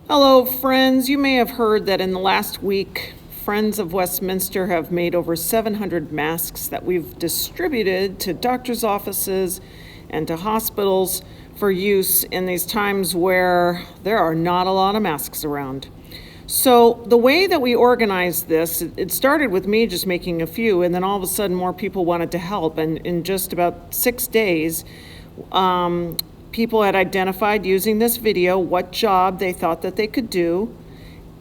Hello, friends. You may have heard that in the last week, Friends of Westminster have made over 700 masks that we've distributed to doctors' offices and to hospitals for use in these times where there are not a lot of masks around. So the way that we organized this, it started with me just making a few, and then all of a sudden more people wanted to help. And in just about 6 days, people had identified using this video what job they thought that they could do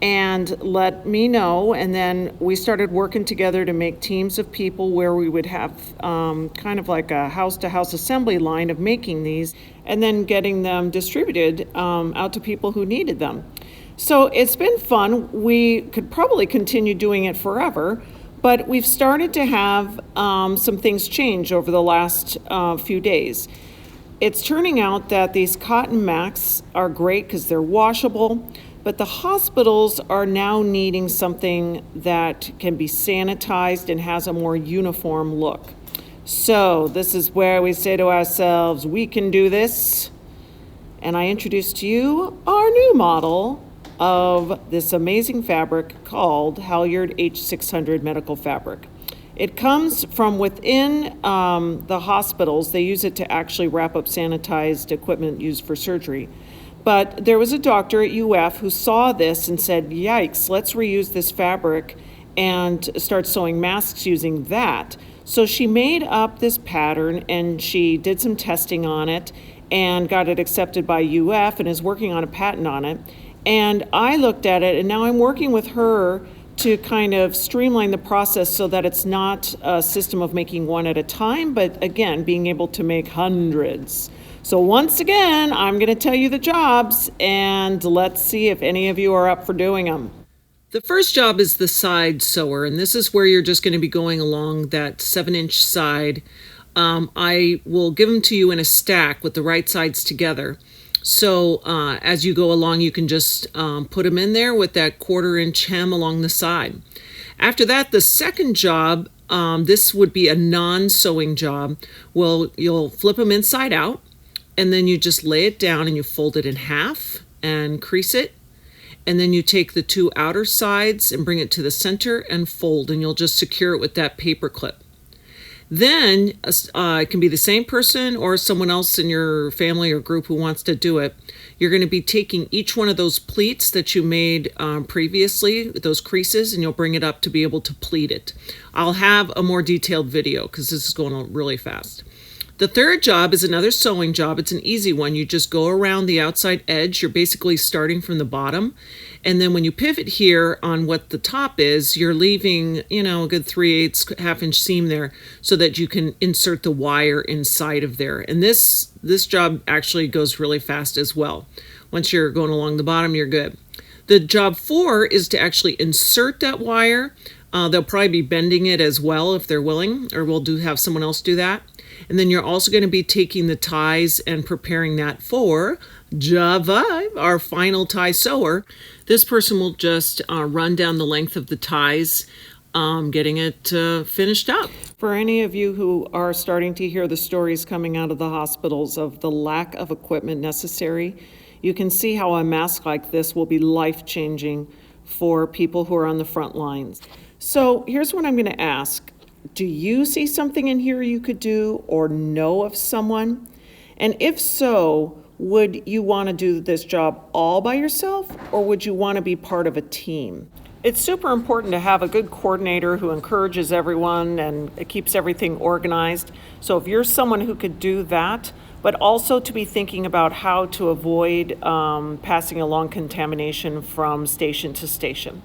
and let me know. And then we started working together to make teams of people where we would have kind of like a house-to-house assembly line of making these and then getting them distributed out to people who needed them. So it's been fun. We could probably continue doing it forever, but we've started to have some things change over the last few days. It's turning out that these cotton masks are great because they're washable, but the hospitals are now needing something that can be sanitized and has a more uniform look. So this is where we say to ourselves, we can do this. And I introduce to you our new model of this amazing fabric called Halyard H600 medical fabric. It comes from within the hospitals. They use it to actually wrap up sanitized equipment used for surgery. But there was a doctor at UF who saw this and said, yikes, let's reuse this fabric and start sewing masks using that. So she made up this pattern and she did some testing on it and got it accepted by UF and is working on a patent on it. And I looked at it and now I'm working with her to kind of streamline the process so that it's not a system of making one at a time, but again, being able to make hundreds. So once again, I'm going to tell you the jobs and let's see if any of you are up for doing them. The first job is the side sewer, and this is where you're just going to be going along that 7-inch side. I will give them to you in a stack with the right sides together. So as you go along, you can just put them in there with that 1/4-inch hem along the side. After that, the second job, this would be a non-sewing job. Well, you'll flip them inside out, and then you just lay it down and you fold it in half and crease it. And then you take the 2 outer sides and bring it to the center and fold, and you'll just secure it with that paper clip. Then it can be the same person or someone else in your family or group who wants to do it. You're going to be taking each one of those pleats that you made previously, those creases, and you'll bring it up to be able to pleat it. I'll have a more detailed video because this is going on really fast. The third job is another sewing job. It's an easy one. You just go around the outside edge. You're basically starting from the bottom. And then when you pivot here on what the top is, you're leaving, a good 3/8 half-inch seam there so that you can insert the wire inside of there. And this job actually goes really fast as well. Once you're going along the bottom, you're good. The job 4 is to actually insert that wire. They'll probably be bending it as well if they're willing, or we'll have someone else do that. And then you're also going to be taking the ties and preparing that for job 5, our final tie sewer. This person will just run down the length of the ties, getting it finished up. For any of you who are starting to hear the stories coming out of the hospitals of the lack of equipment necessary, you can see how a mask like this will be life-changing for people who are on the front lines. So here's what I'm going to ask. Do you see something in here you could do or know of someone? And if so, would you want to do this job all by yourself or would you want to be part of a team? It's super important to have a good coordinator who encourages everyone and keeps everything organized. So if you're someone who could do that, but also to be thinking about how to avoid passing along contamination from station to station.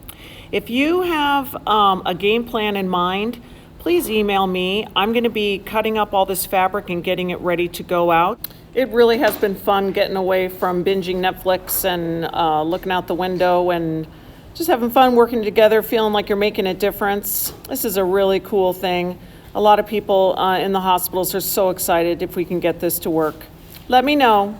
If you have a game plan in mind, please email me. I'm going to be cutting up all this fabric and getting it ready to go out. It really has been fun getting away from binging Netflix and looking out the window and just having fun working together, feeling like you're making a difference. This is a really cool thing. A lot of people in the hospitals are so excited if we can get this to work. Let me know.